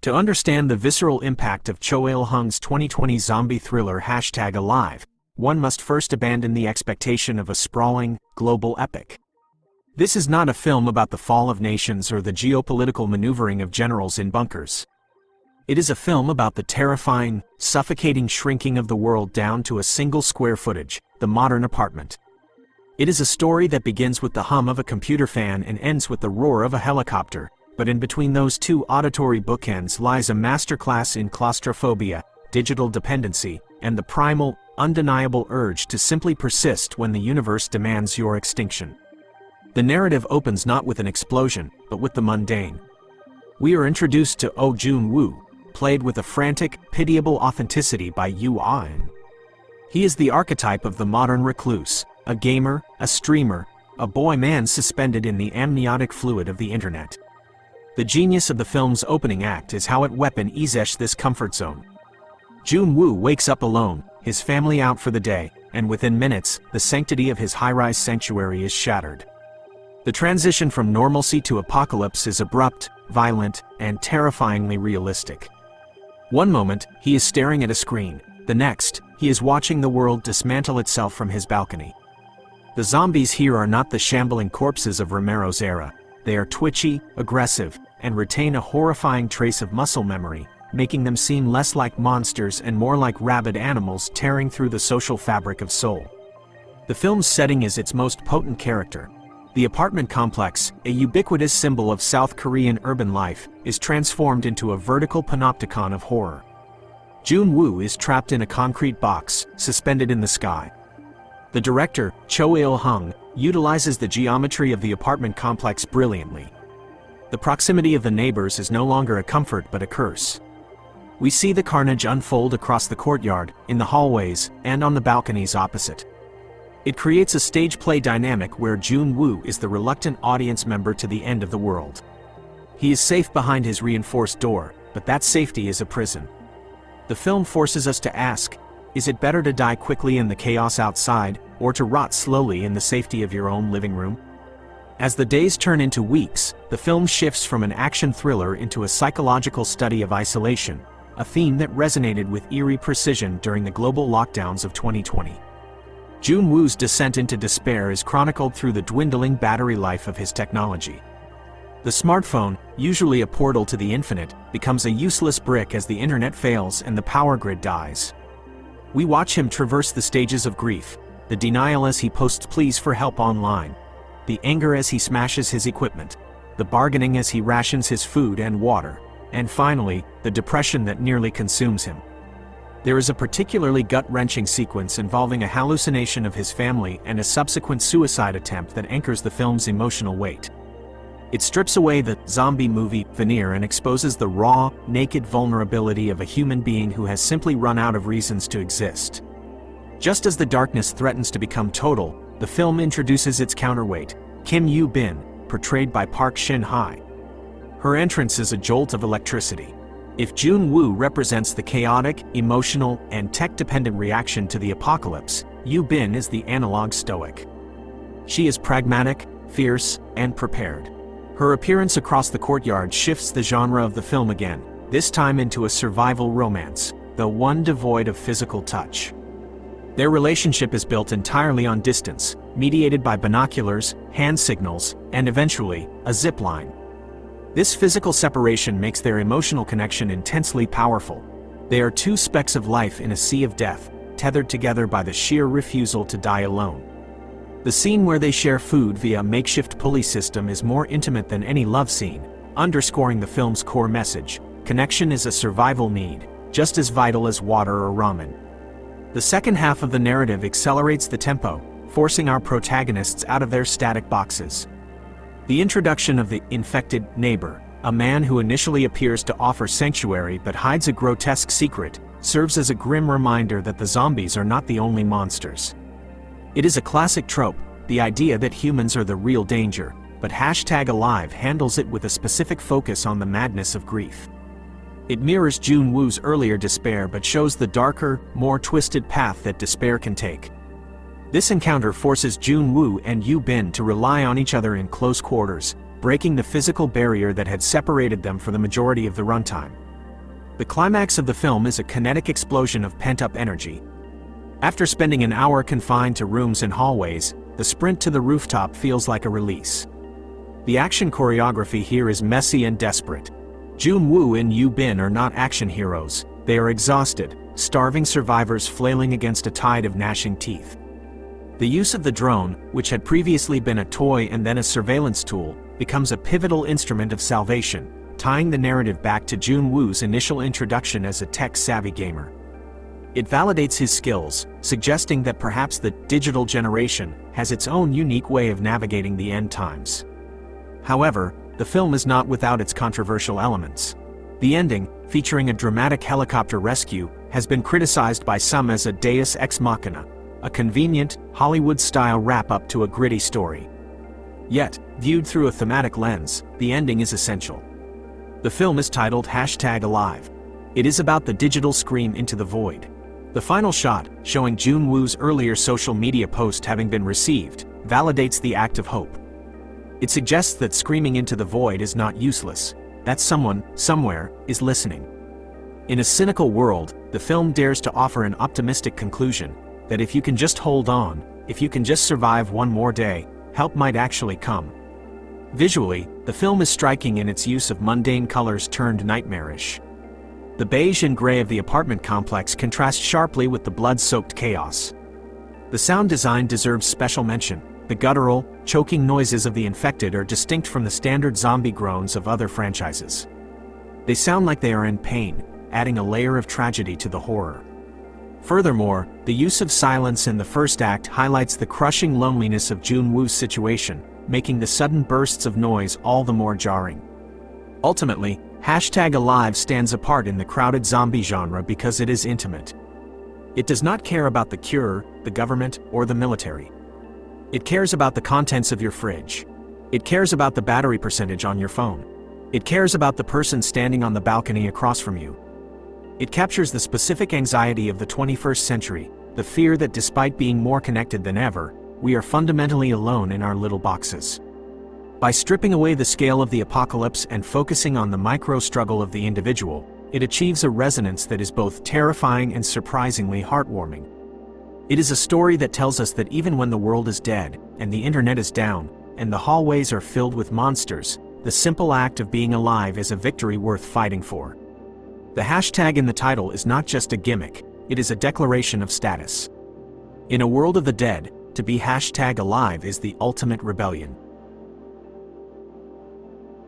To understand the visceral impact of Cho Il-hyung's 2020 zombie thriller #Alive, one must first abandon the expectation of a sprawling, global epic. This is not a film about the fall of nations or the geopolitical maneuvering of generals in bunkers. It is a film about the terrifying, suffocating shrinking of the world down to a single square footage, the modern apartment. It is a story that begins with the hum of a computer fan and ends with the roar of a helicopter, but in between those two auditory bookends lies a masterclass in claustrophobia, digital dependency, and the primal, undeniable urge to simply persist when the universe demands your extinction. The narrative opens not with an explosion, but with the mundane. We are introduced to Oh Joon-woo, played with a frantic, pitiable authenticity by Yoo Ah-in. He is the archetype of the modern recluse, a gamer, a streamer, a boy-man suspended in the amniotic fluid of the internet. The genius of the film's opening act is how it weaponizes this comfort zone. Joon-woo wakes up alone, his family out for the day, and within minutes, the sanctity of his high-rise sanctuary is shattered. The transition from normalcy to apocalypse is abrupt, violent, and terrifyingly realistic. One moment, he is staring at a screen. The next, he is watching the world dismantle itself from his balcony. The zombies here are not the shambling corpses of Romero's era. They are twitchy, aggressive, and retain a horrifying trace of muscle memory, making them seem less like monsters and more like rabid animals tearing through the social fabric of Seoul. The film's setting is its most potent character. The apartment complex, a ubiquitous symbol of South Korean urban life, is transformed into a vertical panopticon of horror. Joon-woo is trapped in a concrete box, suspended in the sky. The director, Cho Il-hyung, utilizes the geometry of the apartment complex brilliantly. The proximity of the neighbors is no longer a comfort but a curse. We see the carnage unfold across the courtyard, in the hallways, and on the balconies opposite. It creates a stage play dynamic where Joon-woo is the reluctant audience member to the end of the world. He is safe behind his reinforced door, but that safety is a prison. The film forces us to ask, is it better to die quickly in the chaos outside, or to rot slowly in the safety of your own living room? As the days turn into weeks, the film shifts from an action thriller into a psychological study of isolation, a theme that resonated with eerie precision during the global lockdowns of 2020. Joon-woo's descent into despair is chronicled through the dwindling battery life of his technology. The smartphone, usually a portal to the infinite, becomes a useless brick as the internet fails and the power grid dies. We watch him traverse the stages of grief, the denial as he posts pleas for help online, the anger as he smashes his equipment, the bargaining as he rations his food and water, and finally, the depression that nearly consumes him. There is a particularly gut-wrenching sequence involving a hallucination of his family and a subsequent suicide attempt that anchors the film's emotional weight. It strips away the zombie movie veneer and exposes the raw, naked vulnerability of a human being who has simply run out of reasons to exist. Just as the darkness threatens to become total, the film introduces its counterweight, Kim Yoo-bin, portrayed by Park Shin-hye. Her entrance is a jolt of electricity. If Joon-woo represents the chaotic, emotional, and tech-dependent reaction to the apocalypse, Yoo-bin is the analog stoic. She is pragmatic, fierce, and prepared. Her appearance across the courtyard shifts the genre of the film again, this time into a survival romance, though one devoid of physical touch. Their relationship is built entirely on distance, mediated by binoculars, hand signals, and eventually, a zip line. This physical separation makes their emotional connection intensely powerful. They are two specks of life in a sea of death, tethered together by the sheer refusal to die alone. The scene where they share food via a makeshift pulley system is more intimate than any love scene, underscoring the film's core message: connection is a survival need, just as vital as water or ramen. The second half of the narrative accelerates the tempo, forcing our protagonists out of their static boxes. The introduction of the infected neighbor, a man who initially appears to offer sanctuary but hides a grotesque secret, serves as a grim reminder that the zombies are not the only monsters. It is a classic trope, the idea that humans are the real danger, but #Alive handles it with a specific focus on the madness of grief. It mirrors Joon-woo's earlier despair but shows the darker, more twisted path that despair can take. This encounter forces Joon-woo and Yoo-bin to rely on each other in close quarters, breaking the physical barrier that had separated them for the majority of the runtime. The climax of the film is a kinetic explosion of pent-up energy. After spending an hour confined to rooms and hallways, the sprint to the rooftop feels like a release. The action choreography here is messy and desperate. Joon-woo and Yoo-bin are not action heroes, they are exhausted, starving survivors flailing against a tide of gnashing teeth. The use of the drone, which had previously been a toy and then a surveillance tool, becomes a pivotal instrument of salvation, tying the narrative back to Joon-woo's initial introduction as a tech-savvy gamer. It validates his skills, suggesting that perhaps the digital generation has its own unique way of navigating the end times. However, the film is not without its controversial elements. The ending, featuring a dramatic helicopter rescue, has been criticized by some as a deus ex machina, a convenient, Hollywood-style wrap-up to a gritty story. Yet, viewed through a thematic lens, the ending is essential. The film is titled #Alive. It is about the digital scream into the void. The final shot, showing Joon-woo's earlier social media post having been received, validates the act of hope. It suggests that screaming into the void is not useless, that someone, somewhere, is listening. In a cynical world, the film dares to offer an optimistic conclusion, that if you can just hold on, if you can just survive one more day, help might actually come. Visually, the film is striking in its use of mundane colors turned nightmarish. The beige and gray of the apartment complex contrast sharply with the blood-soaked chaos. The sound design deserves special mention. The guttural, choking noises of the infected are distinct from the standard zombie groans of other franchises. They sound like they are in pain, adding a layer of tragedy to the horror. Furthermore, the use of silence in the first act highlights the crushing loneliness of Joon-woo's situation, making the sudden bursts of noise all the more jarring. Ultimately, #Alive stands apart in the crowded zombie genre because it is intimate. It does not care about the cure, the government, or the military. It cares about the contents of your fridge. It cares about the battery percentage on your phone. It cares about the person standing on the balcony across from you. It captures the specific anxiety of the 21st century, the fear that despite being more connected than ever, we are fundamentally alone in our little boxes. By stripping away the scale of the apocalypse and focusing on the micro-struggle of the individual, it achieves a resonance that is both terrifying and surprisingly heartwarming. It is a story that tells us that even when the world is dead, and the internet is down, and the hallways are filled with monsters, the simple act of being alive is a victory worth fighting for. The hashtag in the title is not just a gimmick, it is a declaration of status. In a world of the dead, to be #alive is the ultimate rebellion.